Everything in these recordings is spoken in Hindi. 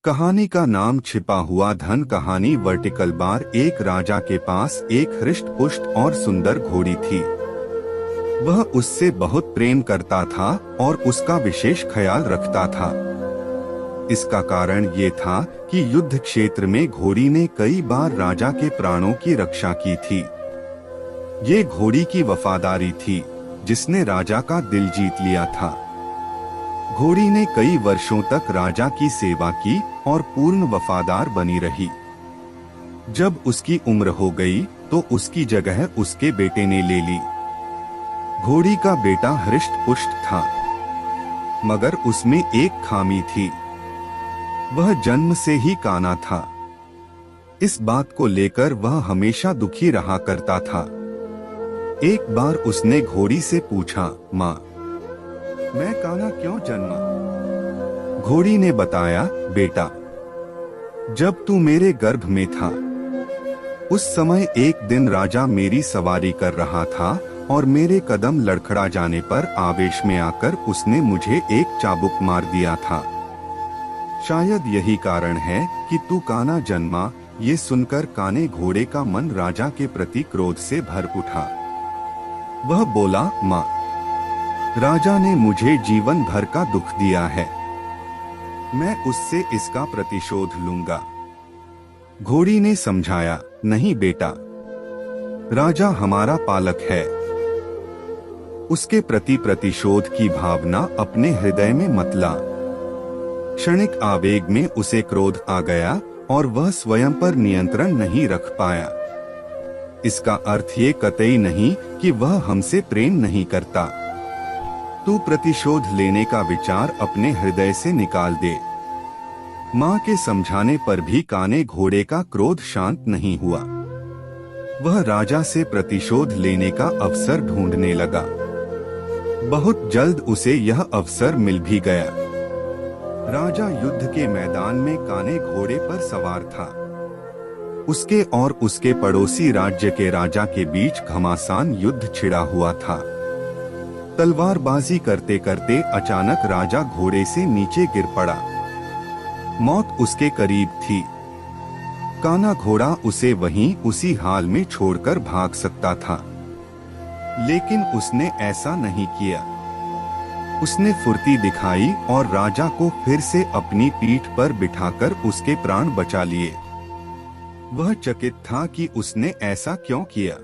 कहानी का नाम छिपा हुआ धन। कहानी वर्टिकल बार। एक राजा के पास एक हृष्ट पुष्ट और सुंदर घोड़ी थी। वह उससे बहुत प्रेम करता था और उसका विशेष ख्याल रखता था। इसका कारण ये था कि युद्ध क्षेत्र में घोड़ी ने कई बार राजा के प्राणों की रक्षा की थी। ये घोड़ी की वफादारी थी जिसने राजा का दिल जीत लिया था। घोड़ी ने कई वर्षों तक राजा की सेवा की और पूर्ण वफादार बनी रही। जब उसकी उम्र हो गई तो उसकी जगह उसके बेटे ने ले ली। घोड़ी का बेटा हृष्ट पुष्ट था, मगर उसमें एक खामी थी। वह जन्म से ही काना था। इस बात को लेकर वह हमेशा दुखी रहा करता था। एक बार उसने घोड़ी से पूछा, माँ, मैं काना क्यों जन्मा? घोड़ी ने बताया, बेटा, जब तू मेरे गर्भ में था उस समय एक दिन राजा मेरी सवारी कर रहा था और मेरे कदम लड़खड़ा जाने पर आवेश में आकर उसने मुझे एक चाबुक मार दिया था। शायद यही कारण है कि तू काना जन्मा। ये सुनकर काने घोड़े का मन राजा के प्रति क्रोध से भर उठा। वह बोला, माँ, राजा ने मुझे जीवन भर का दुख दिया है, मैं उससे इसका प्रतिशोध लूंगा। घोड़ी ने समझाया, नहीं बेटा, राजा हमारा पालक है। उसके प्रति प्रतिशोध की भावना अपने हृदय में मत ला। क्षणिक आवेग में उसे क्रोध आ गया और वह स्वयं पर नियंत्रण नहीं रख पाया। इसका अर्थ ये कतई नहीं कि वह हमसे प्रेम नहीं करता। तू प्रतिशोध लेने का विचार अपने हृदय से निकाल दे। माँ के समझाने पर भी काने घोड़े का क्रोध शांत नहीं हुआ। वह राजा से प्रतिशोध लेने का अवसर ढूंढने लगा। बहुत जल्द उसे यह अवसर मिल भी गया। राजा युद्ध के मैदान में काने घोड़े पर सवार था। उसके और उसके पड़ोसी राज्य के राजा के बीच घमासान युद्ध छिड़ा हुआ था। तलवारबाजी करते करते अचानक राजा घोड़े से नीचे गिर पड़ा। मौत उसके करीब थी। काना घोड़ा उसे वहीं उसी हाल में छोड़कर भाग सकता था, लेकिन उसने ऐसा नहीं किया। उसने फुर्ती दिखाई और राजा को फिर से अपनी पीठ पर बिठाकर उसके प्राण बचा लिए। वह चकित था कि उसने ऐसा क्यों किया।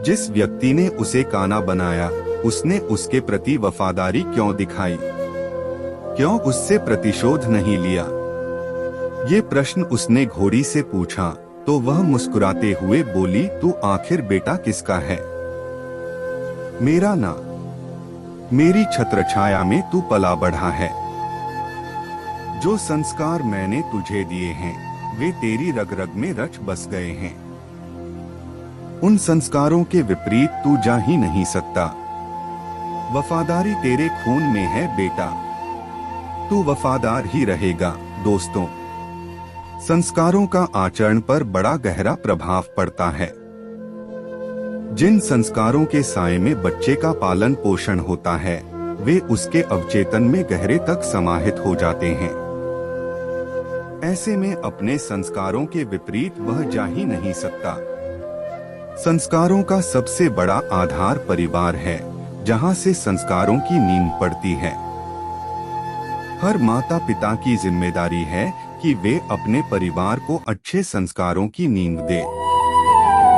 जिस व्यक्ति ने उसे काना बनाया, उसने उसके प्रति वफादारी क्यों दिखाई? क्यों उससे प्रतिशोध नहीं लिया? ये प्रश्न उसने घोड़ी से पूछा तो वह मुस्कुराते हुए बोली, तू आखिर बेटा किसका है? मेरा ना। मेरी छत्रछाया में तू पला बढ़ा है। जो संस्कार मैंने तुझे दिए हैं वे तेरी रग रग में रच बस गए हैं। उन संस्कारों के विपरीत तू जा ही नहीं सकता। वफादारी तेरे खून में है बेटा। तू वफादार ही रहेगा। दोस्तों, संस्कारों का आचरण पर बड़ा गहरा प्रभाव पड़ता है। जिन संस्कारों के साए में बच्चे का पालन पोषण होता है, वे उसके अवचेतन में गहरे तक समाहित हो जाते हैं। ऐसे में अपने संस्कारों के विपरीत वह जा ही नहीं सकता। संस्कारों का सबसे बड़ा आधार परिवार है, जहां से संस्कारों की नींव पड़ती है। हर माता पिता की जिम्मेदारी है कि वे अपने परिवार को अच्छे संस्कारों की नींव दे।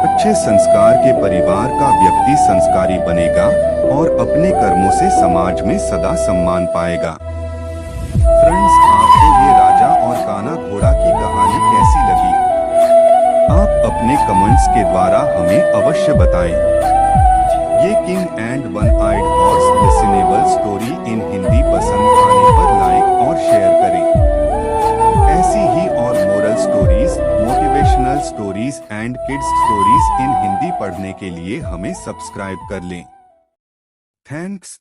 अच्छे संस्कार के परिवार का व्यक्ति संस्कारी बनेगा और अपने कर्मों से समाज में सदा सम्मान पाएगा। फ्रेंड्स, आपको ये राजा और काना घोड़ा की कहानी कैसी लगी? आप अपने कमेंट्स के द्वारा हमें अवश्य बताएं। ये king and one eyed horse listenable story in Hindi पसंद आने पर लाइक और शेयर करें। ऐसी ही और moral stories, motivational stories and kids stories in Hindi पढ़ने के लिए हमें सब्सक्राइब कर लें। थैंक्स।